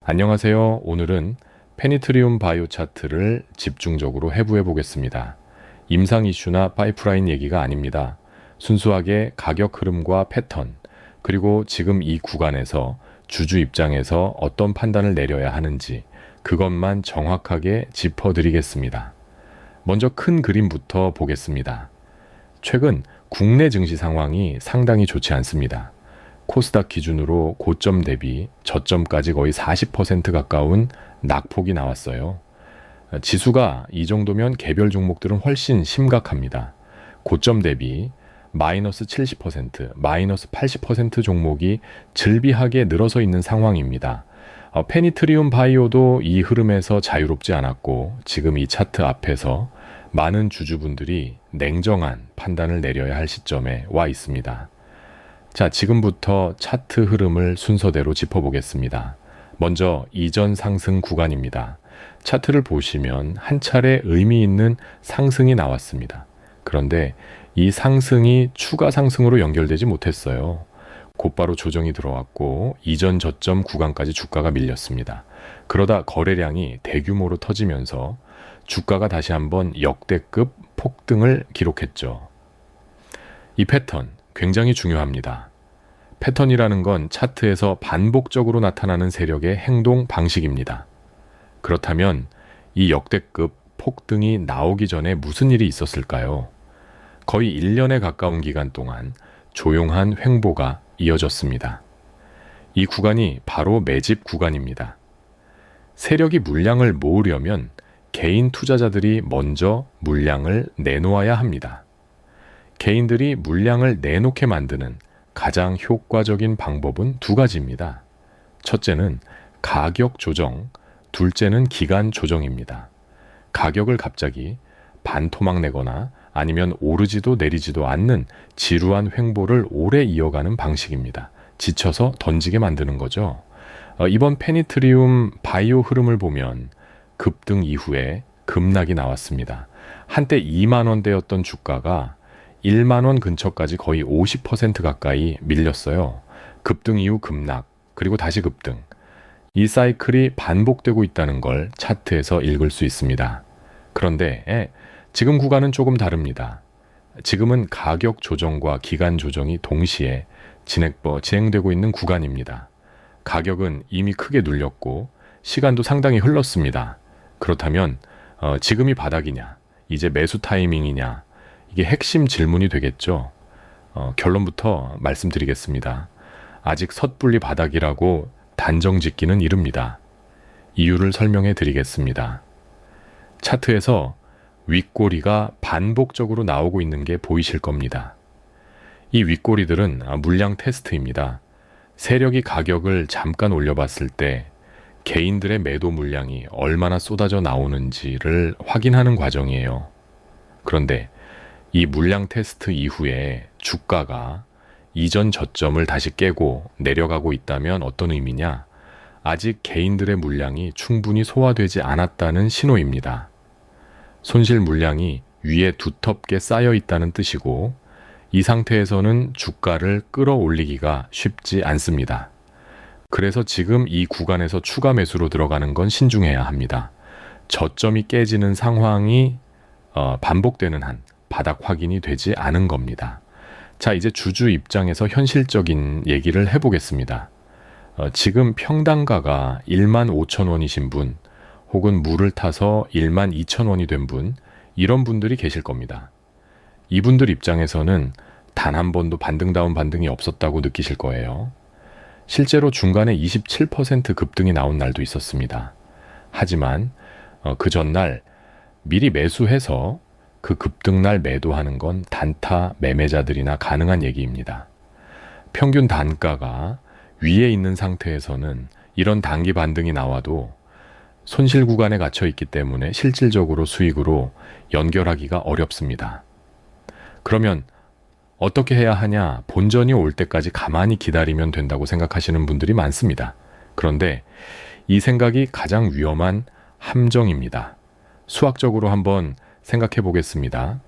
안녕하세요. 오늘은 페니트리움 바이오 차트를 집중적으로 해부해 보겠습니다. 임상 이슈나 파이프라인 얘기가 아닙니다. 순수하게 가격 흐름과 패턴, 그리고 지금 이 구간에서 주주 입장에서 어떤 판단을 내려야 하는지 그것만 정확하게 짚어드리겠습니다. 먼저 큰 그림부터 보겠습니다. 최근 국내 증시 상황이 상당히 좋지 않습니다. 코스닥 기준으로 고점 대비 저점까지 거의 40% 가까운 낙폭이 나왔어요. 지수가 이 정도면 개별 종목들은 훨씬 심각합니다. 고점 대비 마이너스 70%, 마이너스 80% 종목이 즐비하게 늘어서 있는 상황입니다. 페니트리움 바이오도 이 흐름에서 자유롭지 않았고 지금 이 차트 앞에서 많은 주주분들이 냉정한 판단을 내려야 할 시점에 와 있습니다. 자, 지금부터 차트 흐름을 순서대로 짚어보겠습니다. 먼저 이전 상승 구간입니다. 차트를 보시면 한 차례 의미 있는 상승이 나왔습니다. 그런데 이 상승이 추가 상승으로 연결되지 못했어요. 곧바로 조정이 들어왔고 이전 저점 구간까지 주가가 밀렸습니다. 그러다 거래량이 대규모로 터지면서 주가가 다시 한번 역대급 폭등을 기록했죠. 이 패턴 굉장히 중요합니다. 패턴이라는 건 차트에서 반복적으로 나타나는 세력의 행동 방식입니다. 그렇다면 이 역대급 폭등이 나오기 전에 무슨 일이 있었을까요? 거의 1년에 가까운 기간 동안 조용한 횡보가 이어졌습니다. 이 구간이 바로 매집 구간입니다. 세력이 물량을 모으려면 개인 투자자들이 먼저 물량을 내놓아야 합니다. 개인들이 물량을 내놓게 만드는 가장 효과적인 방법은 두 가지입니다. 첫째는 가격 조정, 둘째는 기간 조정입니다. 가격을 갑자기 반토막 내거나 아니면 오르지도 내리지도 않는 지루한 횡보를 오래 이어가는 방식입니다. 지쳐서 던지게 만드는 거죠. 이번 페니트리움 바이오 흐름을 보면 급등 이후에 급락이 나왔습니다. 한때 2만 원대였던 주가가 1만 원 근처까지 거의 50% 가까이 밀렸어요. 급등 이후 급락, 그리고 다시 급등. 이 사이클이 반복되고 있다는 걸 차트에서 읽을 수 있습니다. 그런데 지금 구간은 조금 다릅니다. 지금은 가격 조정과 기간 조정이 동시에 진행되고 있는 구간입니다. 가격은 이미 크게 눌렸고 시간도 상당히 흘렀습니다. 그렇다면 지금이 바닥이냐, 이제 매수 타이밍이냐, 이게 핵심 질문이 되겠죠. 결론부터 말씀드리겠습니다. 아직 섣불리 바닥이라고 단정 짓기는 이릅니다. 이유를 설명해 드리겠습니다. 차트에서 윗꼬리가 반복적으로 나오고 있는 게 보이실 겁니다. 이 윗꼬리들은 물량 테스트입니다. 세력이 가격을 잠깐 올려봤을 때 개인들의 매도 물량이 얼마나 쏟아져 나오는지를 확인하는 과정이에요. 그런데 이 물량 테스트 이후에 주가가 이전 저점을 다시 깨고 내려가고 있다면 어떤 의미냐? 아직 개인들의 물량이 충분히 소화되지 않았다는 신호입니다. 손실 물량이 위에 두텁게 쌓여 있다는 뜻이고 이 상태에서는 주가를 끌어올리기가 쉽지 않습니다. 그래서 지금 이 구간에서 추가 매수로 들어가는 건 신중해야 합니다. 저점이 깨지는 상황이 반복되는 한 바닥 확인이 되지 않은 겁니다. 자, 이제 주주 입장에서 현실적인 얘기를 해보겠습니다. 지금 평단가가 1만 5천 원이신 분, 혹은 물을 타서 1만 2천 원이 된 분, 이런 분들이 계실 겁니다. 이분들 입장에서는 단 한 번도 반등다운 반등이 없었다고 느끼실 거예요. 실제로 중간에 27% 급등이 나온 날도 있었습니다. 하지만 그 전날 미리 매수해서 그 급등날 매도하는 건 단타 매매자들이나 가능한 얘기입니다. 평균 단가가 위에 있는 상태에서는 이런 단기 반등이 나와도 손실 구간에 갇혀 있기 때문에 실질적으로 수익으로 연결하기가 어렵습니다. 그러면 어떻게 해야 하냐? 본전이 올 때까지 가만히 기다리면 된다고 생각하시는 분들이 많습니다. 그런데 이 생각이 가장 위험한 함정입니다. 수학적으로 한번 생각해 보겠습니다.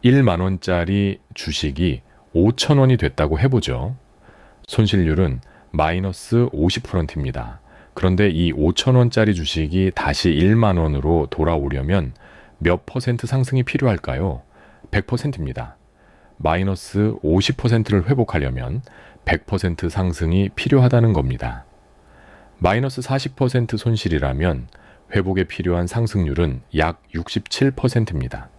1만 원짜리 주식이 5천 원이 됐다고 해보죠. 손실률은 마이너스 50%입니다. 그런데 이 5,000원짜리 주식이 다시 1만 원으로 돌아오려면 몇 퍼센트 상승이 필요할까요? 100%입니다. 마이너스 50%를 회복하려면 100% 상승이 필요하다는 겁니다. 마이너스 40% 손실이라면 회복에 필요한 상승률은 약 67%입니다.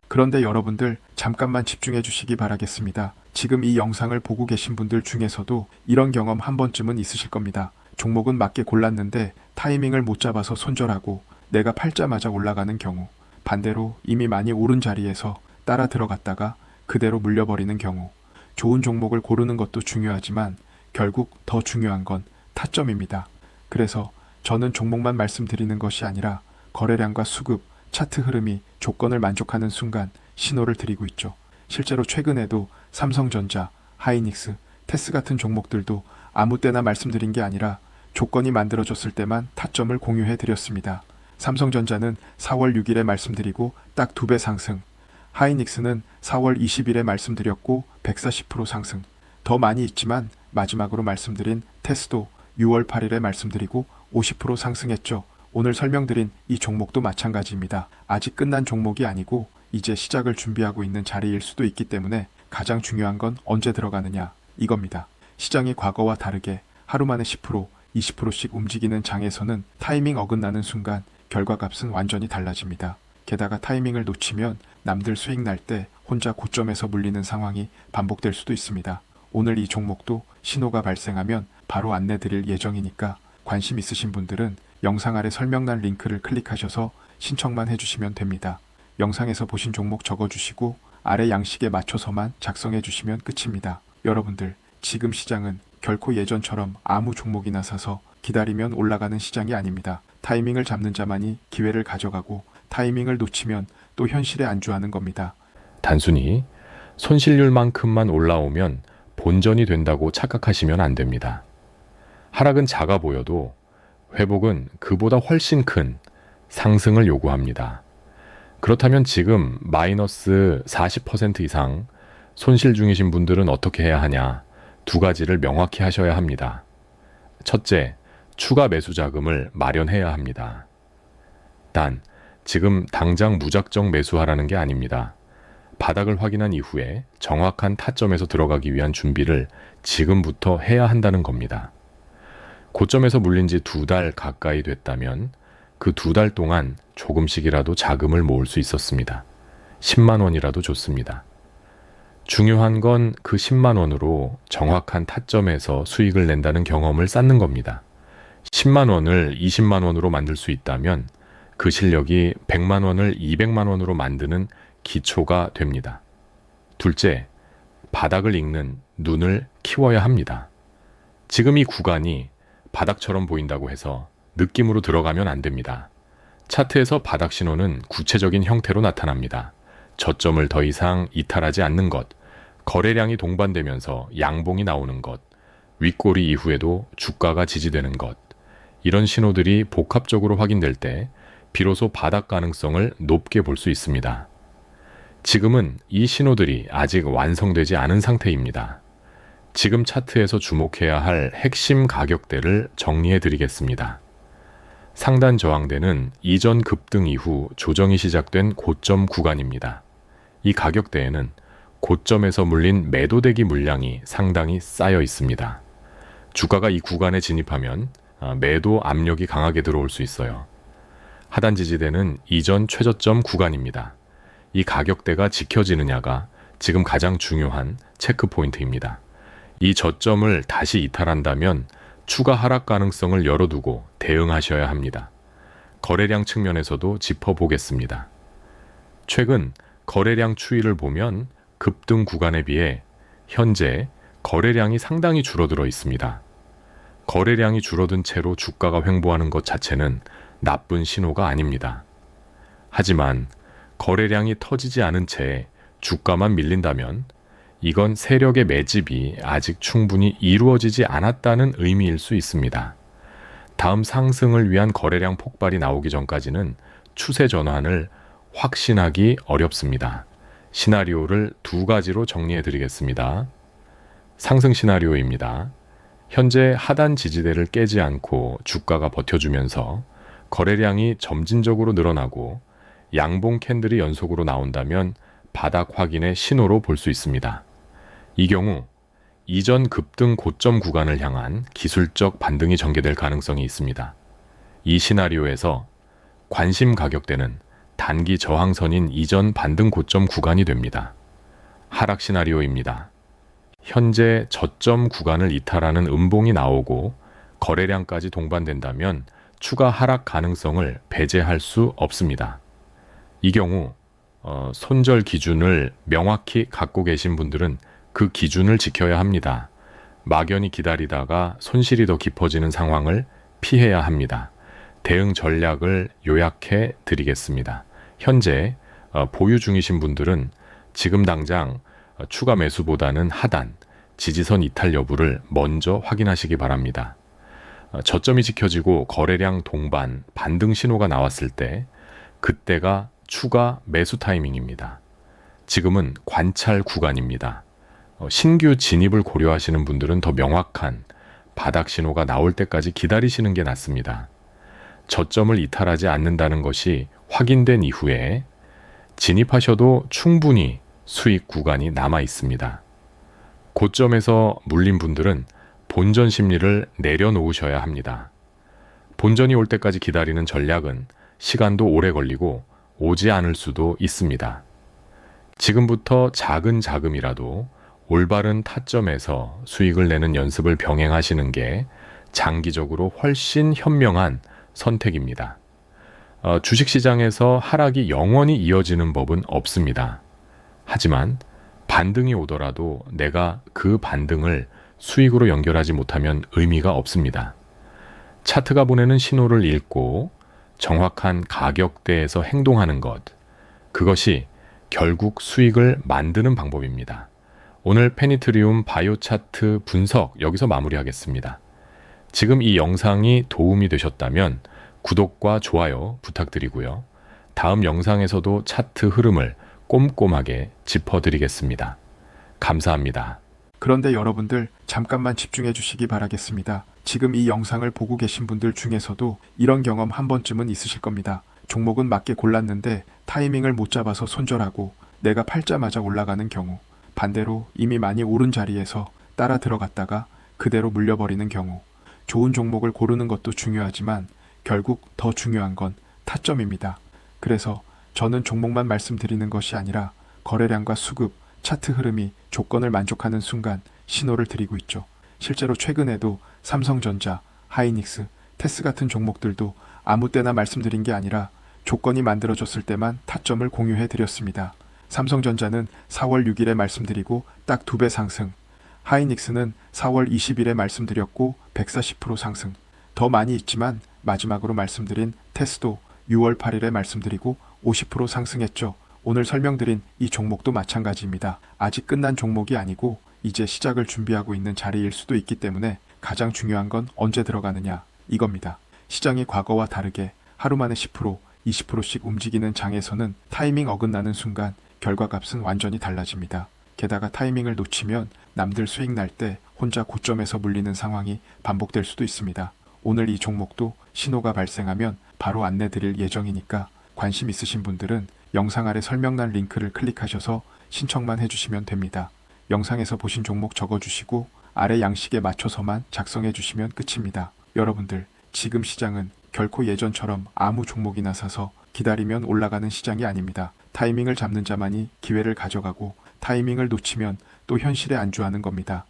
그런데 여러분들 잠깐만 집중해 주시기 바라겠습니다. 지금 이 영상을 보고 계신 분들 중에서도 이런 경험 한 번쯤은 있으실 겁니다. 종목은 맞게 골랐는데 타이밍을 못 잡아서 손절하고 내가 팔자마자 올라가는 경우, 반대로 이미 많이 오른 자리에서 따라 들어갔다가 그대로 물려버리는 경우. 좋은 종목을 고르는 것도 중요하지만 결국 더 중요한 건 타점입니다. 그래서 저는 종목만 말씀드리는 것이 아니라 거래량과 수급, 차트 흐름이 조건을 만족하는 순간 신호를 드리고 있죠. 실제로 최근에도 삼성전자, 하이닉스, 테스 같은 종목들도 아무 때나 말씀드린 게 아니라 조건이 만들어졌을 때만 타점을 공유해 드렸습니다. 삼성전자는 4월 6일에 말씀드리고 딱 2배 상승, 하이닉스는 4월 20일에 말씀드렸고 140% 상승, 더 많이 있지만 마지막으로 말씀드린 테스도 6월 8일에 말씀드리고 50% 상승했죠. 오늘 설명드린 이 종목도 마찬가지입니다. 아직 끝난 종목이 아니고 이제 시작을 준비하고 있는 자리일 수도 있기 때문에 가장 중요한 건 언제 들어가느냐 이겁니다. 시장이 과거와 다르게 하루 만에 10%, 20%씩 움직이는 장에서는 타이밍 어긋나는 순간 결과값은 완전히 달라집니다. 게다가 타이밍을 놓치면 남들 수익 날 때 혼자 고점에서 물리는 상황이 반복될 수도 있습니다. 오늘 이 종목도 신호가 발생하면 바로 안내 드릴 예정이니까 관심 있으신 분들은 영상 아래 설명란 링크를 클릭하셔서 신청만 해주시면 됩니다. 영상에서 보신 종목 적어주시고 아래 양식에 맞춰서만 작성해 주시면 끝입니다. 여러분들, 지금 시장은 결코 예전처럼 아무 종목이나 사서 기다리면 올라가는 시장이 아닙니다. 타이밍을 잡는 자만이 기회를 가져가고 타이밍을 놓치면 또 현실에 안주하는 겁니다. 단순히 손실률만큼만 올라오면 본전이 된다고 착각하시면 안 됩니다. 하락은 작아 보여도 회복은 그보다 훨씬 큰 상승을 요구합니다. 그렇다면 지금 마이너스 40% 이상 손실 중이신 분들은 어떻게 해야 하냐? 두 가지를 명확히 하셔야 합니다. 첫째, 추가 매수 자금을 마련해야 합니다. 단, 지금 당장 무작정 매수하라는 게 아닙니다. 바닥을 확인한 이후에 정확한 타점에서 들어가기 위한 준비를 지금부터 해야 한다는 겁니다. 고점에서 물린 지 2달 가까이 됐다면 그 2달 동안 조금씩이라도 자금을 모을 수 있었습니다. 10만 원이라도 좋습니다. 중요한 건 그 10만 원으로 정확한 타점에서 수익을 낸다는 경험을 쌓는 겁니다. 10만 원을 20만 원으로 만들 수 있다면 그 실력이 100만 원을 200만 원으로 만드는 기초가 됩니다. 둘째, 바닥을 읽는 눈을 키워야 합니다. 지금 이 구간이 바닥처럼 보인다고 해서 느낌으로 들어가면 안 됩니다. 차트에서 바닥 신호는 구체적인 형태로 나타납니다. 저점을 더 이상 이탈하지 않는 것, 거래량이 동반되면서 양봉이 나오는 것, 윗꼬리 이후에도 주가가 지지되는 것, 이런 신호들이 복합적으로 확인될 때 비로소 바닥 가능성을 높게 볼 수 있습니다. 지금은 이 신호들이 아직 완성되지 않은 상태입니다. 지금 차트에서 주목해야 할 핵심 가격대를 정리해 드리겠습니다. 상단 저항대는 이전 급등 이후 조정이 시작된 고점 구간입니다. 이 가격대에는 고점에서 물린 매도대기 물량이 상당히 쌓여 있습니다. 주가가 이 구간에 진입하면 매도 압력이 강하게 들어올 수 있어요. 하단 지지대는 이전 최저점 구간입니다. 이 가격대가 지켜지느냐가 지금 가장 중요한 체크 포인트입니다. 이 저점을 다시 이탈한다면 추가 하락 가능성을 열어두고 대응하셔야 합니다. 거래량 측면에서도 짚어보겠습니다. 최근 거래량 추이를 보면 급등 구간에 비해 현재 거래량이 상당히 줄어들어 있습니다. 거래량이 줄어든 채로 주가가 횡보하는 것 자체는 나쁜 신호가 아닙니다. 하지만 거래량이 터지지 않은 채 주가만 밀린다면 이건 세력의 매집이 아직 충분히 이루어지지 않았다는 의미일 수 있습니다. 다음 상승을 위한 거래량 폭발이 나오기 전까지는 추세 전환을 확신하기 어렵습니다. 시나리오를 두 가지로 정리해 드리겠습니다. 상승 시나리오입니다. 현재 하단 지지대를 깨지 않고 주가가 버텨주면서 거래량이 점진적으로 늘어나고 양봉 캔들이 연속으로 나온다면 바닥 확인의 신호로 볼 수 있습니다. 이 경우 이전 급등 고점 구간을 향한 기술적 반등이 전개될 가능성이 있습니다. 이 시나리오에서 관심 가격대는 단기 저항선인 이전 반등 고점 구간이 됩니다. 하락 시나리오입니다. 현재 저점 구간을 이탈하는 음봉이 나오고 거래량까지 동반된다면 추가 하락 가능성을 배제할 수 없습니다. 이 경우 손절 기준을 명확히 갖고 계신 분들은 그 기준을 지켜야 합니다. 막연히 기다리다가 손실이 더 깊어지는 상황을 피해야 합니다. 대응 전략을 요약해 드리겠습니다. 현재 보유 중이신 분들은 지금 당장 추가 매수보다는 하단, 지지선 이탈 여부를 먼저 확인하시기 바랍니다. 저점이 지켜지고 거래량 동반, 반등 신호가 나왔을 때 그때가 추가 매수 타이밍입니다. 지금은 관찰 구간입니다. 신규 진입을 고려하시는 분들은 더 명확한 바닥 신호가 나올 때까지 기다리시는 게 낫습니다. 저점을 이탈하지 않는다는 것이 확인된 이후에 진입하셔도 충분히 수익 구간이 남아 있습니다. 고점에서 물린 분들은 본전 심리를 내려놓으셔야 합니다. 본전이 올 때까지 기다리는 전략은 시간도 오래 걸리고 오지 않을 수도 있습니다. 지금부터 작은 자금이라도 올바른 타점에서 수익을 내는 연습을 병행하시는 게 장기적으로 훨씬 현명한 선택입니다. 주식시장에서 하락이 영원히 이어지는 법은 없습니다. 하지만 반등이 오더라도 내가 그 반등을 수익으로 연결하지 못하면 의미가 없습니다. 차트가 보내는 신호를 읽고 정확한 가격대에서 행동하는 것, 그것이 결국 수익을 만드는 방법입니다. 오늘 페니트리움 바이오 차트 분석 여기서 마무리하겠습니다. 지금 이 영상이 도움이 되셨다면 구독과 좋아요 부탁드리고요. 다음 영상에서도 차트 흐름을 꼼꼼하게 짚어드리겠습니다. 감사합니다. 그런데 여러분들 잠깐만 집중해 주시기 바라겠습니다. 지금 이 영상을 보고 계신 분들 중에서도 이런 경험 한 번쯤은 있으실 겁니다. 종목은 맞게 골랐는데 타이밍을 못 잡아서 손절하고 내가 팔자마자 올라가는 경우, 반대로 이미 많이 오른 자리에서 따라 들어갔다가 그대로 물려버리는 경우. 좋은 종목을 고르는 것도 중요하지만 결국 더 중요한 건 타점입니다. 그래서 저는 종목만 말씀드리는 것이 아니라 거래량과 수급, 차트 흐름이 조건을 만족하는 순간 신호를 드리고 있죠. 실제로 최근에도 삼성전자, 하이닉스, 테스 같은 종목들도 아무 때나 말씀드린 게 아니라 조건이 만들어졌을 때만 타점을 공유해 드렸습니다. 삼성전자는 4월 6일에 말씀드리고 딱 2배 상승, 하이닉스는 4월 20일에 말씀드렸고 140% 상승, 더 많이 있지만 마지막으로 말씀드린 테스도 6월 8일에 말씀드리고 50% 상승했죠. 오늘 설명드린 이 종목도 마찬가지입니다. 아직 끝난 종목이 아니고 이제 시작을 준비하고 있는 자리일 수도 있기 때문에 가장 중요한 건 언제 들어가느냐 이겁니다. 시장이 과거와 다르게 하루 만에 10%, 20%씩 움직이는 장에서는 타이밍 어긋나는 순간 결과값은 완전히 달라집니다. 게다가 타이밍을 놓치면 남들 수익 날 때 혼자 고점에서 물리는 상황이 반복될 수도 있습니다. 오늘 이 종목도 신호가 발생하면 바로 안내 드릴 예정이니까 관심 있으신 분들은 영상 아래 설명란 링크를 클릭하셔서 신청만 해주시면 됩니다. 영상에서 보신 종목 적어주시고 아래 양식에 맞춰서만 작성해 주시면 끝입니다. 여러분들, 지금 시장은 결코 예전처럼 아무 종목이나 사서 기다리면 올라가는 시장이 아닙니다. 타이밍을 잡는 자만이 기회를 가져가고 타이밍을 놓치면 또 현실에 안주하는 겁니다.